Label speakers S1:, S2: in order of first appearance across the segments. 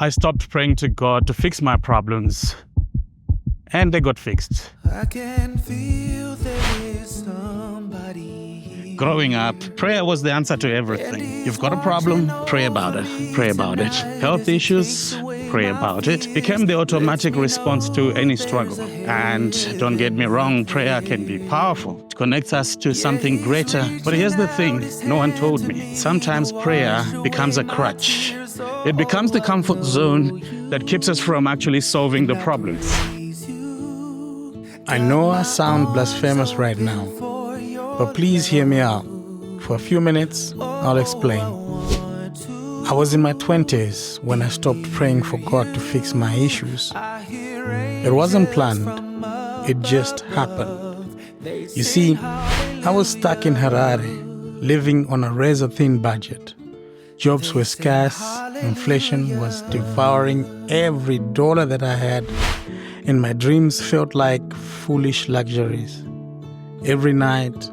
S1: I stopped praying to God to fix my problems, and they got fixed.
S2: I can feel there is somebody here.
S1: Growing up, prayer was the answer to everything. You've got a problem, pray about it. Pray about it. Health issues, pray about it. Became the automatic response to any struggle. And don't get me wrong, prayer can be powerful. It connects us to something greater. But here's the thing, no one told me. Sometimes prayer becomes a crutch. It becomes the comfort zone that keeps us from actually solving the problems.
S3: I know I sound blasphemous right now, but please hear me out. For a few minutes, I'll explain. I was in my 20s when I stopped praying for God to fix my issues. It wasn't planned, it just happened. You see, I was stuck in Harare, living on a razor-thin budget. Jobs were scarce, inflation was devouring every dollar that I had, and my dreams felt like foolish luxuries. Every night,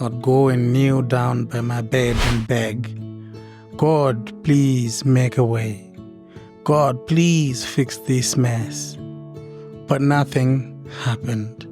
S3: I'd go and kneel down by my bed and beg, God, please make a way. God, please fix this mess. But nothing happened.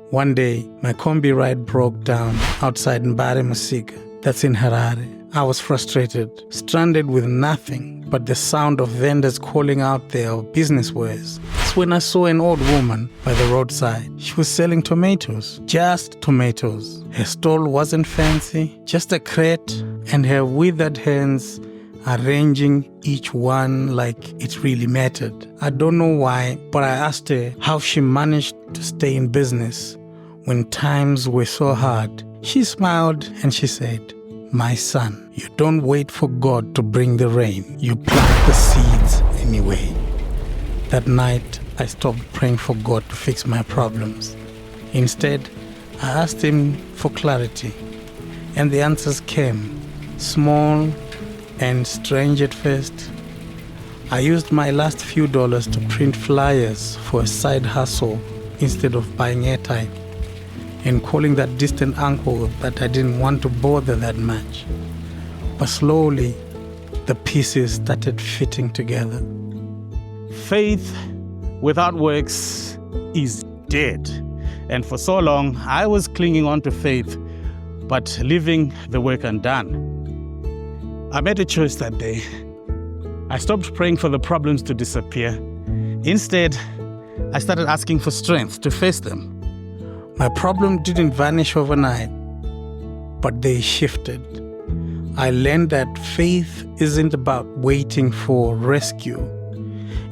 S3: One day, my combi ride broke down outside Mbare Masika, that's in Harare. I was frustrated, stranded with nothing but the sound of vendors calling out their business wares. That's when I saw an old woman by the roadside. She was selling tomatoes, just tomatoes. Her stall wasn't fancy, just a crate, and her withered hands arranging each one like it really mattered. I don't know why, but I asked her how she managed to stay in business when times were so hard. She smiled and she said, my son, you don't wait for God to bring the rain. You plant the seeds anyway. That night, I stopped praying for God to fix my problems. Instead, I asked Him for clarity. And the answers came, small and strange at first. I used my last few dollars to print flyers for a side hustle instead of buying airtime and calling that distant uncle that I didn't want to bother that much. But slowly, the pieces started fitting together.
S1: Faith without works is dead. And for so long, I was clinging on to faith, but leaving the work undone. I made a choice that day. I stopped praying for the problems to disappear. Instead, I started asking for strength to face them.
S3: My problem didn't vanish overnight, but they shifted. I learned that faith isn't about waiting for rescue.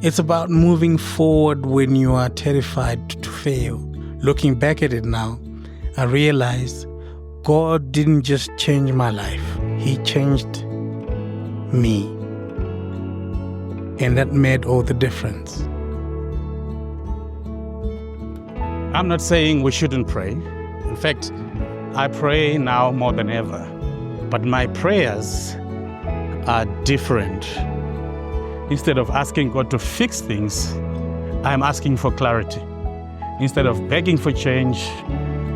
S3: It's about moving forward when you are terrified to fail. Looking back at it now, I realized God didn't just change my life, He changed me. And that made all the difference.
S1: I'm not saying we shouldn't pray. In fact, I pray now more than ever. But my prayers are different. Instead of asking God to fix things, I'm asking for clarity. Instead of begging for change,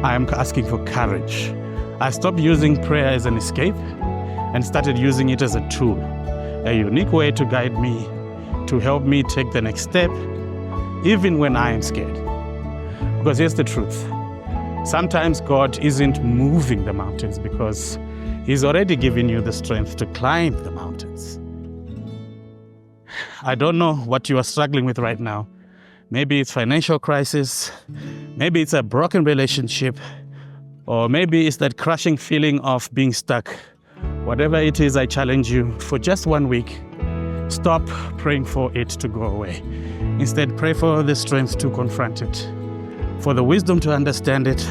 S1: I'm asking for courage. I stopped using prayer as an escape and started using it as a tool, a unique way to guide me, to help me take the next step, even when I am scared. Because here's the truth. Sometimes God isn't moving the mountains because He's already given you the strength to climb the mountains. I don't know what you are struggling with right now. Maybe it's financial crisis, maybe it's a broken relationship, or maybe it's that crushing feeling of being stuck. Whatever it is, I challenge you, for just 1 week, stop praying for it to go away. Instead, pray for the strength to confront it, for the wisdom to understand it,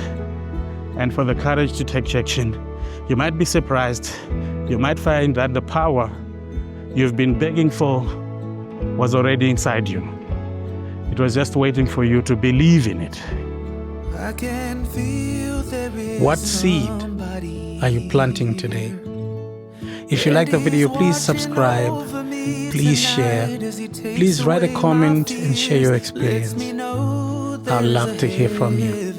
S1: and for the courage to take action. You might be surprised. You might find that the power you've been begging for was already inside you. It was just waiting for you to believe in it.
S2: I can feel there is
S3: What seed are you planting today? If you like the video, please subscribe, please share, please write a comment and share your experience. I'd love to hear from you.